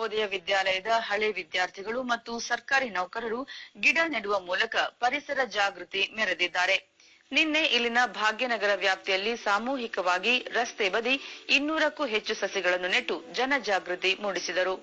ನವೋದಯ ವಿದ್ಯಾಲಯದ ಹಳೆ ವಿದ್ಯಾರ್ಥಿಗಳು ಮತ್ತು ಸರ್ಕಾರಿ ನೌಕರರು ಗಿಡ ನೆಡುವ ಮೂಲಕ ಪರಿಸರ ಜಾಗೃತಿ ಮೆರೆದಿದ್ದಾರೆ. ನಿನ್ನೆ ಇಲ್ಲಿನ ಭಾಗ್ಯನಗರ ವ್ಯಾಪ್ತಿಯಲ್ಲಿ ಸಾಮೂಹಿಕವಾಗಿ ರಸ್ತೆ ಬದಿ 200ಕ್ಕೂ ಹೆಚ್ಚು ಸಸಿಗಳನ್ನು ನೆಟ್ಟು ಜನಜಾಗೃತಿ ಮೂಡಿಸಿದರು.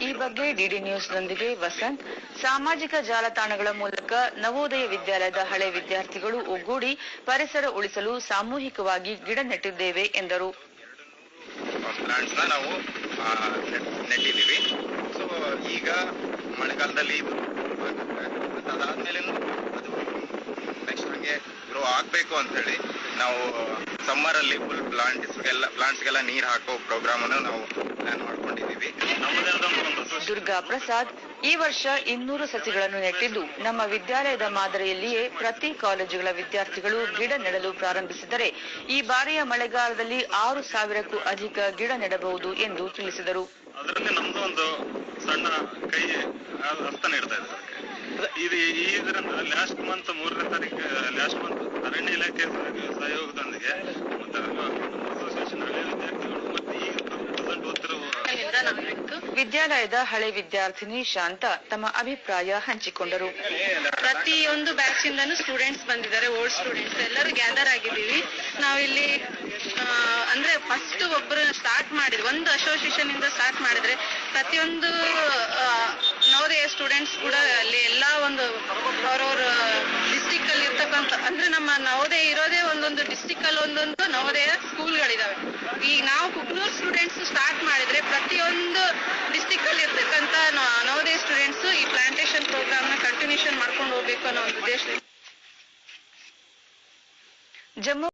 ಈ ಬಗ್ಗೆ ಡಿಡಿ ನ್ಯೂಸ್ನೊಂದಿಗೆ ವಸಂತ್. ಸಾಮಾಜಿಕ ಜಾಲತಾಣಗಳ ಮೂಲಕ ನವೋದಯ ವಿದ್ಯಾಲಯದ ಹಳೆ ವಿದ್ಯಾರ್ಥಿಗಳು ಒಗ್ಗೂಡಿ ಪರಿಸರ ಉಳಿಸಲು ಸಾಮೂಹಿಕವಾಗಿ ಗಿಡ ನೆಟ್ಟಿದ್ದೇವೆ ಎಂದರು. ನಾವು ನೆಟ್ಟಿದ್ದೀವಿ. ಸೊ ಈಗ ಮಳೆಗಾಲದಲ್ಲಿ ಇದು ಅದಾದ್ಮೇಲೆ ಅದು ನೆಕ್ಸ್ಟ್ ಹಂಗೆ ಗ್ರೋ ಆಗ್ಬೇಕು ಅಂತ ಹೇಳಿ ನಾವು ಸಮ್ಮರ್ ಅಲ್ಲಿ ಫುಲ್ ಪ್ಲಾಂಟ್ಸ್ಗೆಲ್ಲ ನೀರ್ ಹಾಕೋ ಪ್ರೋಗ್ರಾಮ್ ಅನ್ನು ನಾವು ಪ್ಲಾನ್ ಮಾಡ್ಕೊಂಡಿದ್ದೀವಿ. ದುರ್ಗಾ ಪ್ರಸಾದ್ ಈ ವರ್ಷ 200 ಸಸಿಗಳನ್ನು ನೆಟ್ಟಿದ್ದು, ನಮ್ಮ ವಿದ್ಯಾಲಯದ ಮಾದರಿಯಲ್ಲಿಯೇ ಪ್ರತಿ ಕಾಲೇಜುಗಳ ವಿದ್ಯಾರ್ಥಿಗಳು ಗಿಡ ನೆಡಲು ಪ್ರಾರಂಭಿಸಿದರೆ ಈ ಬಾರಿಯ ಮಳೆಗಾಲದಲ್ಲಿ 6,000ಕ್ಕೂ ಅಧಿಕ ಗಿಡ ನೆಡಬಹುದು ಎಂದು ತಿಳಿಸಿದರು. ಅದರಲ್ಲಿ ನಮ್ದು ಒಂದು ಸಣ್ಣ ಕೈ ಹಸ್ತ ನೀಡ್ತಾ ಇದೆ. ಇದರಿಂದ ಲಾಸ್ಟ್ ಮಂತ್ 3ನೇ ತಾರೀಕು ಲಾಸ್ಟ್ ಮಂತ್ ಅರಣ್ಯ ಇಲಾಖೆ ಸಹಯೋಗದೊಂದಿಗೆ ಮತ್ತೆ ಅಸೋಸಿಯೇಷನ್ ಹಳೆ ವಿದ್ಯಾರ್ಥಿಗಳು ಮತ್ತೆ ಈಗ ಪ್ರೆಸೆಂಟ್ ಓದ್ತಿರುವ ವಿದ್ಯಾಲಯದ ಹಳೆ ವಿದ್ಯಾರ್ಥಿನಿ ಶಾಂತ ತಮ್ಮ ಅಭಿಪ್ರಾಯ ಹಂಚಿಕೊಂಡರು. ಪ್ರತಿಯೊಂದು ಬ್ಯಾಚ್ ಇಂದನೂ ಸ್ಟೂಡೆಂಟ್ಸ್ ಬಂದಿದ್ದಾರೆ, ಓಲ್ಡ್ ಸ್ಟೂಡೆಂಟ್ಸ್ ಎಲ್ಲರೂ ಗ್ಯಾದರ್ ಆಗಿದ್ದೀವಿ. ನಾವಿಲ್ಲಿ ಅಂದ್ರೆ ಫಸ್ಟ್ ಒಬ್ಬರು ಸ್ಟಾರ್ಟ್ ಮಾಡಿದ್ರು, ಒಂದು ಅಸೋಸಿಯೇಷನ್ ಇಂದ ಸ್ಟಾರ್ಟ್ ಮಾಡಿದ್ರೆ ಪ್ರತಿಯೊಂದು ನವೋದಯ ಸ್ಟೂಡೆಂಟ್ಸ್ ಕೂಡ ಅಲ್ಲಿ ಎಲ್ಲಾ ಒಂದು ಅವ್ರವ್ರ ಡಿಸ್ಟಿಕ್ ಅಲ್ಲಿ ಇರ್ತಕ್ಕಂಥ, ಅಂದ್ರೆ ನಮ್ಮ ನವೋದಯ ಇರೋದೇ ಒಂದೊಂದು ಡಿಸ್ಟಿಕ್ ಅಲ್ಲಿ ಒಂದೊಂದು ನವೋದಯ ಸ್ಕೂಲ್ಗಳಿದಾವೆ. ಈಗ ನಾವು ಕುಕ್ನೂರ್ ಸ್ಟೂಡೆಂಟ್ಸ್ ಸ್ಟಾರ್ಟ್ ಮಾಡಿದ್ರೆ ಪ್ರತಿಯೊಂದು ಡಿಸ್ಟಿಕ್ ಅಲ್ಲಿ ಇರ್ತಕ್ಕಂಥ ನವೋದಯ ಸ್ಟೂಡೆಂಟ್ಸ್ ಈ ಪ್ಲಾಂಟೇಶನ್ ಪ್ರೋಗ್ರಾಮ್ ನ ಕಂಟಿನ್ಯೂಷನ್ ಮಾಡ್ಕೊಂಡು ಹೋಗ್ಬೇಕು ಅನ್ನೋ ಒಂದು ಉದ್ದೇಶ. ಜಮ್ಮು